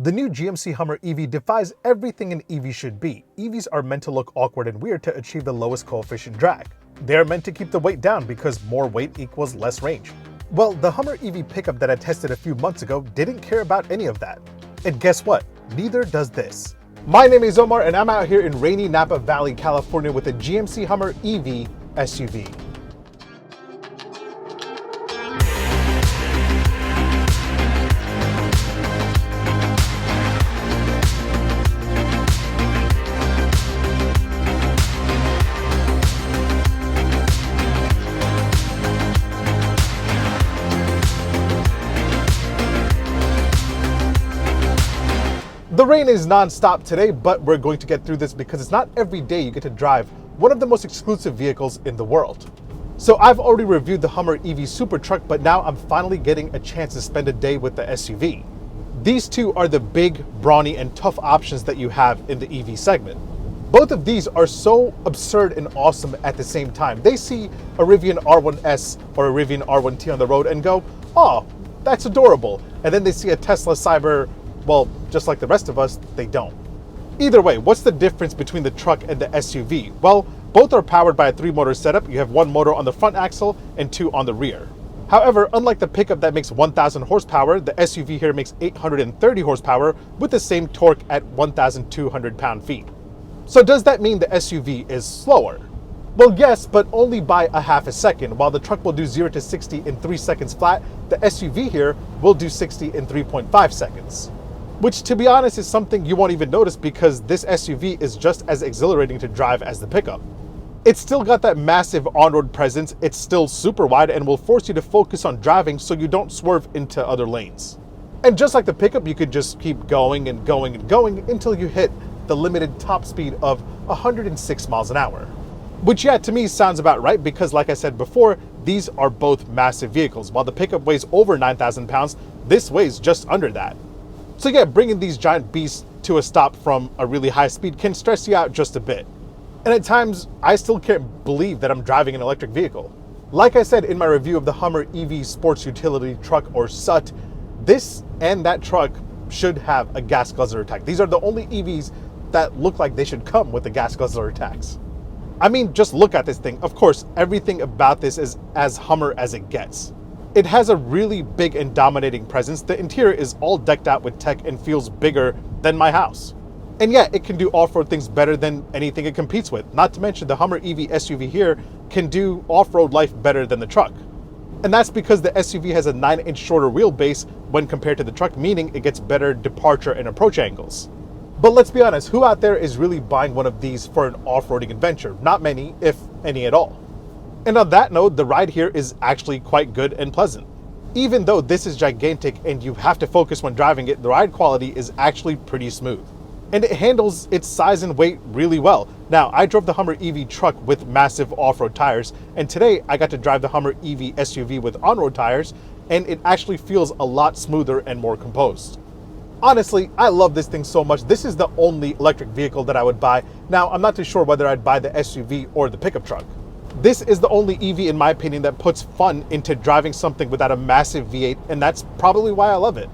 The new GMC Hummer EV defies everything an EV should be. EVs are meant to look awkward and weird to achieve the lowest coefficient drag. They are meant to keep the weight down because more weight equals less range. Well, the Hummer EV pickup that I tested a few months ago didn't care about any of that. And guess what? Neither does this. My name is Omar and I'm out here in rainy Napa Valley, California with a GMC Hummer EV SUV. The rain is non-stop today, but we're going to get through this because it's not every day you get to drive one of the most exclusive vehicles in the world. So I've already reviewed the Hummer EV Super Truck, but now I'm finally getting a chance to spend a day with the SUV. These two are the big, brawny, and tough options that you have in the EV segment. Both of these are so absurd and awesome at the same time. They see a Rivian R1S or a Rivian R1T on the road and go, "Oh, that's adorable." And then they see a Tesla Cyber. Well, just like the rest of us, they don't. Either way, what's the difference between the truck and the SUV? Well, both are powered by a 3-motor setup. You have one motor on the front axle and 2 on the rear. However, unlike the pickup that makes 1,000 horsepower, the SUV here makes 830 horsepower with the same torque at 1,200 pound-feet. So does that mean the SUV is slower? Well, yes, but only by a half a second. While the truck will do 0 to 60 in 3 seconds flat, the SUV here will do 60 in 3.5 seconds. Which, to be honest, is something you won't even notice because this SUV is just as exhilarating to drive as the pickup. It's still got that massive on-road presence, it's still super wide and will force you to focus on driving so you don't swerve into other lanes. And just like the pickup, you could just keep going and going and going until you hit the limited top speed of 106 miles an hour. Which, yeah, to me sounds about right because, like I said before, these are both massive vehicles. While the pickup weighs over 9,000 pounds, this weighs just under that. So yeah, bringing these giant beasts to a stop from a really high speed can stress you out just a bit. And at times, I still can't believe that I'm driving an electric vehicle. Like I said in my review of the Hummer EV Sports Utility Truck, or SUT, this and that truck should have a gas guzzler attack. These are the only EVs that look like they should come with the gas guzzler attacks. I mean, just look at this thing. Of course, everything about this is as Hummer as it gets. It has a really big and dominating presence. The interior is all decked out with tech and feels bigger than my house. And yeah, it can do off-road things better than anything it competes with. Not to mention the Hummer EV SUV here can do off-road life better than the truck. And that's because the SUV has a 9-inch shorter wheelbase when compared to the truck, meaning it gets better departure and approach angles. But let's be honest, who out there is really buying one of these for an off-roading adventure? Not many, if any at all. And on that note, the ride here is actually quite good and pleasant. Even though this is gigantic and you have to focus when driving it, the ride quality is actually pretty smooth. And it handles its size and weight really well. Now, I drove the Hummer EV truck with massive off-road tires, and today I got to drive the Hummer EV SUV with on-road tires, and it actually feels a lot smoother and more composed. Honestly, I love this thing so much. This is the only electric vehicle that I would buy. Now, I'm not too sure whether I'd buy the SUV or the pickup truck. This is the only EV, in my opinion, that puts fun into driving something without a massive V8, and that's probably why I love it.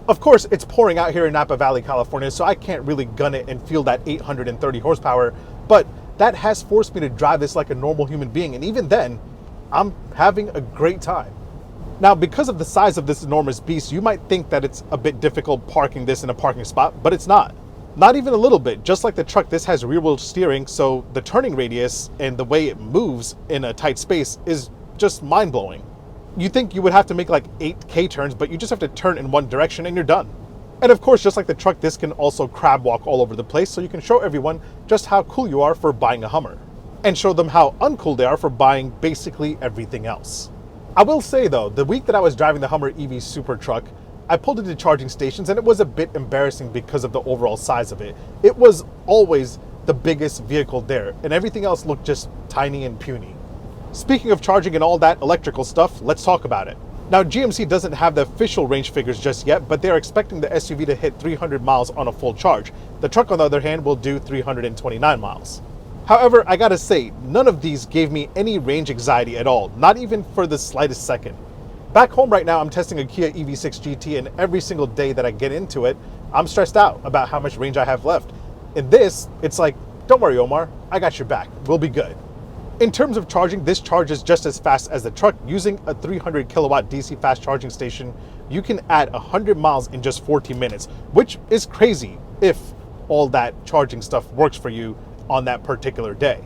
Of course, it's pouring out here in Napa Valley, California, so I can't really gun it and feel that 830 horsepower, but that has forced me to drive this like a normal human being, and even then, I'm having a great time. Now, because of the size of this enormous beast, you might think that it's a bit difficult parking this in a parking spot, but it's not. Not even a little bit. Just like the truck, this has rear-wheel steering, so the turning radius and the way it moves in a tight space is just mind-blowing. You think you would have to make like 8 K-turns, but you just have to turn in one direction and you're done. And of course, just like the truck, this can also crab walk all over the place, so you can show everyone just how cool you are for buying a Hummer, and show them how uncool they are for buying basically everything else. I will say though, the week that I was driving the Hummer EV Super Truck, I pulled into charging stations and it was a bit embarrassing because of the overall size of it. It was always the biggest vehicle there, and everything else looked just tiny and puny. Speaking of charging and all that electrical stuff, let's talk about it. Now, GMC doesn't have the official range figures just yet, but they are expecting the SUV to hit 300 miles on a full charge. The truck, on the other hand, will do 329 miles. However, I gotta say, none of these gave me any range anxiety at all, not even for the slightest second. Back home right now, I'm testing a Kia EV6 GT, and every single day that I get into it, I'm stressed out about how much range I have left. In this, it's like, don't worry, Omar, I got your back. We'll be good. In terms of charging, this charges just as fast as the truck. Using a 300 kilowatt DC fast charging station, you can add 100 miles in just 14 minutes, which is crazy if all that charging stuff works for you on that particular day.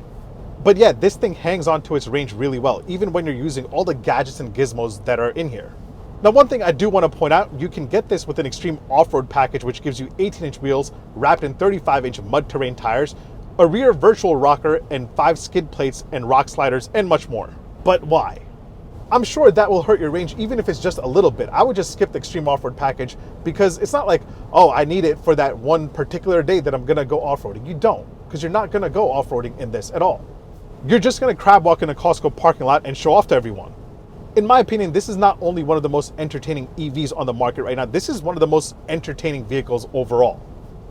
But yeah, this thing hangs on to its range really well, even when you're using all the gadgets and gizmos that are in here. Now, one thing I do want to point out, you can get this with an extreme off-road package, which gives you 18-inch wheels wrapped in 35-inch mud terrain tires, a rear virtual rocker, and 5 skid plates and rock sliders, and much more. But why? I'm sure that will hurt your range even if it's just a little bit. I would just skip the extreme off-road package because it's not like, oh, I need it for that one particular day that I'm gonna go off-roading. You don't, because you're not gonna go off-roading in this at all. You're just gonna crab walk in a Costco parking lot and show off to everyone. In my opinion, this is not only one of the most entertaining EVs on the market right now, this is one of the most entertaining vehicles overall.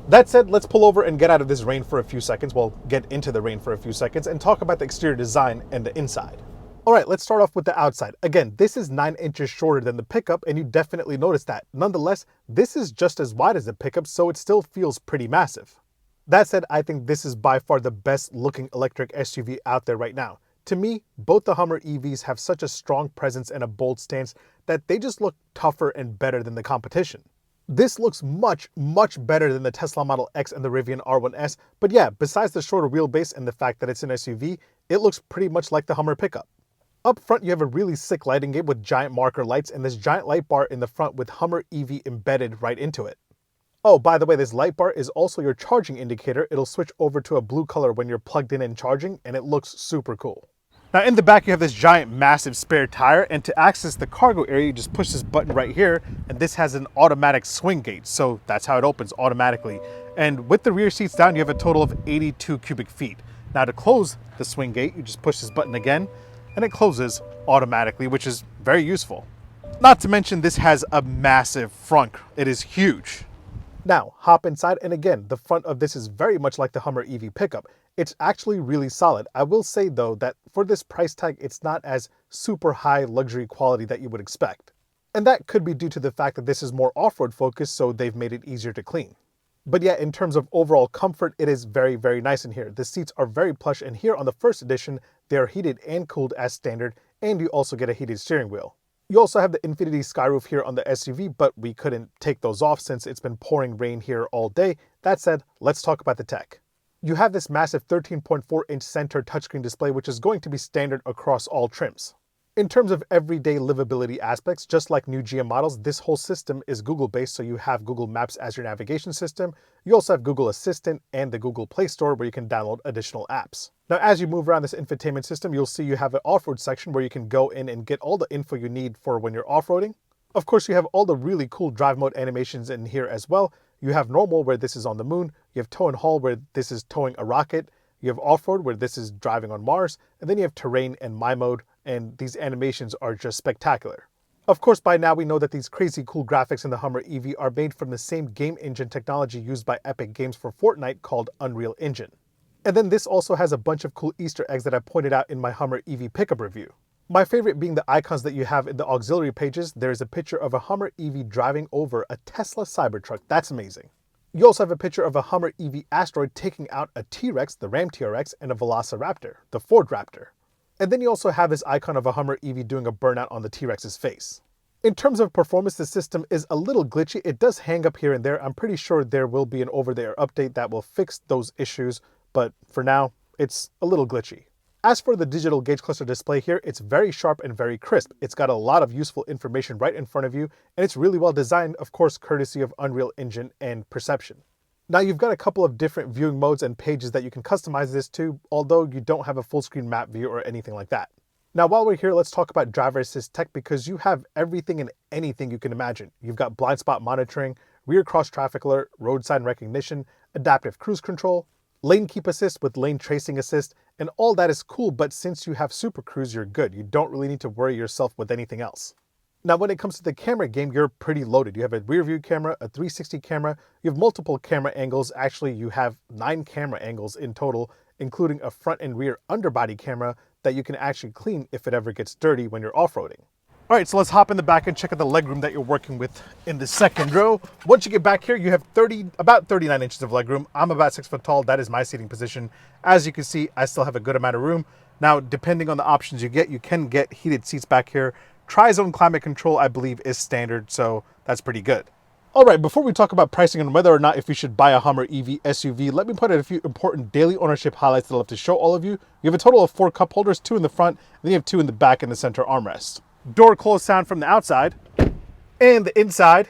That said, let's pull over and get out of this rain for a few seconds. Well, get into the rain for a few seconds and talk about the exterior design and the inside. All right, let's start off with the outside. Again, this is 9 inches shorter than the pickup, and you definitely notice that. Nonetheless, this is just as wide as the pickup, so it still feels pretty massive. That said, I think this is by far the best looking electric SUV out there right now. To me, both the Hummer EVs have such a strong presence and a bold stance that they just look tougher and better than the competition. This looks much, much better than the Tesla Model X and the Rivian R1S, but yeah, besides the shorter wheelbase and the fact that it's an SUV, it looks pretty much like the Hummer pickup. Up front, you have a really sick lighting gate with giant marker lights and this giant light bar in the front with Hummer EV embedded right into it. Oh, by the way, this light bar is also your charging indicator. It'll switch over to a blue color when you're plugged in and charging, and it looks super cool. Now in the back, you have this giant, massive spare tire, and to access the cargo area, you just push this button right here, and this has an automatic swing gate, so that's how it opens automatically. And with the rear seats down, you have a total of 82 cubic feet. Now to close the swing gate, you just push this button again, and it closes automatically, which is very useful. Not to mention, this has a massive front. It is huge. Now, hop inside, and again, the front of this is very much like the Hummer EV pickup. It's actually really solid. I will say though that for this price tag, it's not as super high luxury quality that you would expect. And that could be due to the fact that this is more off-road focused, so they've made it easier to clean. But yeah, in terms of overall comfort, it is very, very nice in here. The seats are very plush, and here on the first edition, they are heated and cooled as standard, and you also get a heated steering wheel. You also have the infinity skyroof here on the SUV, but we couldn't take those off since it's been pouring rain here all day. That said, let's talk about the tech. You have this massive 13.4-inch center touchscreen display, which is going to be standard across all trims. In terms of everyday livability aspects, just like new GM models, this whole system is Google-based, so you have Google Maps as your navigation system. You also have Google Assistant and the Google Play Store where you can download additional apps. Now, as you move around this infotainment system, you'll see you have an off-road section where you can go in and get all the info you need for when you're off-roading. Of course, you have all the really cool drive mode animations in here as well. You have normal, where this is on the moon. You have tow and haul, where this is towing a rocket. You have off-road, where this is driving on Mars. And then you have terrain and my mode, and these animations are just spectacular. Of course, by now we know that these crazy cool graphics in the Hummer EV are made from the same game engine technology used by Epic Games for Fortnite called Unreal Engine. And then this also has a bunch of cool Easter eggs that I pointed out in my Hummer EV pickup review. My favorite being the icons that you have in the auxiliary pages. There is a picture of a Hummer EV driving over a Tesla Cybertruck. That's amazing. You also have a picture of a Hummer EV Asteroid taking out a T-Rex, the Ram TRX, and a Velociraptor, the Ford Raptor. And then you also have this icon of a Hummer EV doing a burnout on the T-Rex's face. In terms of performance, the system is a little glitchy. It does hang up here and there. I'm pretty sure there will be an over-the-air update that will fix those issues, but for now, it's a little glitchy. As for the digital gauge cluster display here, it's very sharp and very crisp. It's got a lot of useful information right in front of you, and it's really well designed, of course, courtesy of Unreal Engine and Perception. Now, you've got a couple of different viewing modes and pages that you can customize this to, although you don't have a full screen map view or anything like that. Now, while we're here, let's talk about driver assist tech, because you have everything and anything you can imagine. You've got blind spot monitoring, rear cross traffic alert, road sign recognition, adaptive cruise control, lane keep assist with lane tracing assist, and all that is cool, but since you have Super Cruise, you're good. You don't really need to worry yourself with anything else. Now, when it comes to the camera game, you're pretty loaded. You have a rear view camera, a 360 camera, you have multiple camera angles. Actually, you have 9 camera angles in total, including a front and rear underbody camera that you can actually clean if it ever gets dirty when you're off-roading. All right, so let's hop in the back and check out the legroom that you're working with in the second row. Once you get back here, you have about 39 inches of legroom. I'm about 6 foot tall. That is my seating position. As you can see, I still have a good amount of room. Now, depending on the options you can get heated seats back here. Tri-zone climate control, I believe, is standard, so that's pretty good. All right, before we talk about pricing and whether or not if you should buy a Hummer EV SUV, let me point out a few important daily ownership highlights that I'd love to show all of you. You have a total of 4 cup holders, 2 in the front, and then you have 2 in the back in the center armrest. Door close sound from the outside, and the inside,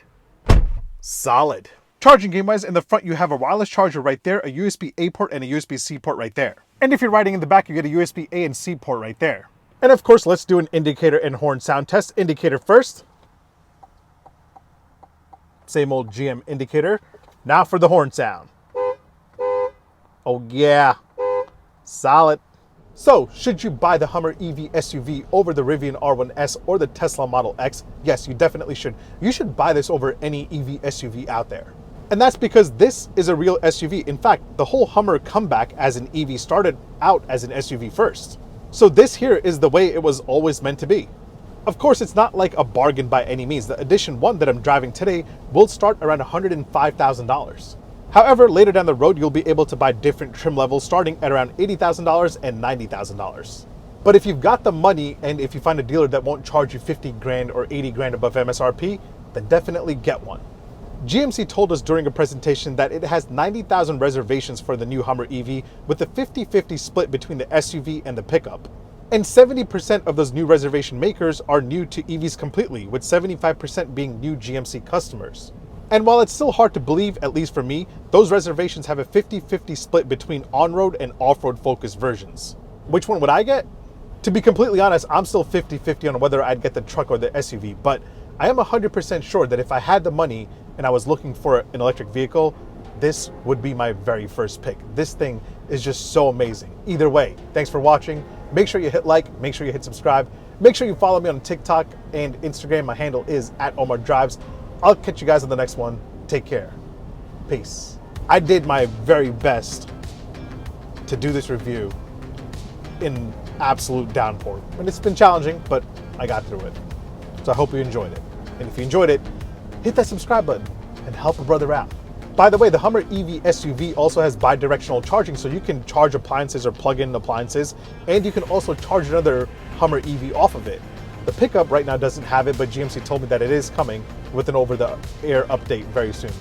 solid. Charging game-wise, in the front you have a wireless charger right there, a USB-A port and a USB-C port right there. And if you're riding in the back, you get a USB-A and C port right there. And of course, let's do an indicator and horn sound test. Indicator first. Same old GM indicator. Now for the horn sound. Oh yeah, solid. So, should you buy the Hummer EV SUV over the Rivian R1S or the Tesla Model X? Yes, you definitely should. You should buy this over any EV SUV out there. And that's because this is a real SUV. In fact, the whole Hummer comeback as an EV started out as an SUV first. So this here is the way it was always meant to be. Of course, it's not like a bargain by any means. The Edition 1 that I'm driving today will start around $105,000. However, later down the road, you'll be able to buy different trim levels starting at around $80,000 and $90,000. But if you've got the money and if you find a dealer that won't charge you 50 grand or 80 grand above MSRP, then definitely get one. GMC told us during a presentation that it has 90,000 reservations for the new Hummer EV with a 50-50 split between the SUV and the pickup. And 70% of those new reservation makers are new to EVs completely, with 75% being new GMC customers. And while it's still hard to believe, at least for me, those reservations have a 50-50 split between on-road and off-road focused versions. Which one would I get? To be completely honest, I'm still 50-50 on whether I'd get the truck or the SUV, but I am 100% sure that if I had the money and I was looking for an electric vehicle, this would be my very first pick. This thing is just so amazing. Either way, thanks for watching. Make sure you hit like, make sure you hit subscribe. Make sure you follow me on TikTok and Instagram. My handle is @OmarDrives. I'll catch you guys on the next one. Take care. Peace. I did my very best to do this review in absolute downpour. And it's been challenging, but I got through it. So I hope you enjoyed it. And if you enjoyed it, hit that subscribe button and help a brother out. By the way, the Hummer EV SUV also has bi-directional charging, so you can charge appliances or plug in appliances, and you can also charge another Hummer EV off of it. The pickup right now doesn't have it, but GMC told me that it is coming with an over-the-air update very soon.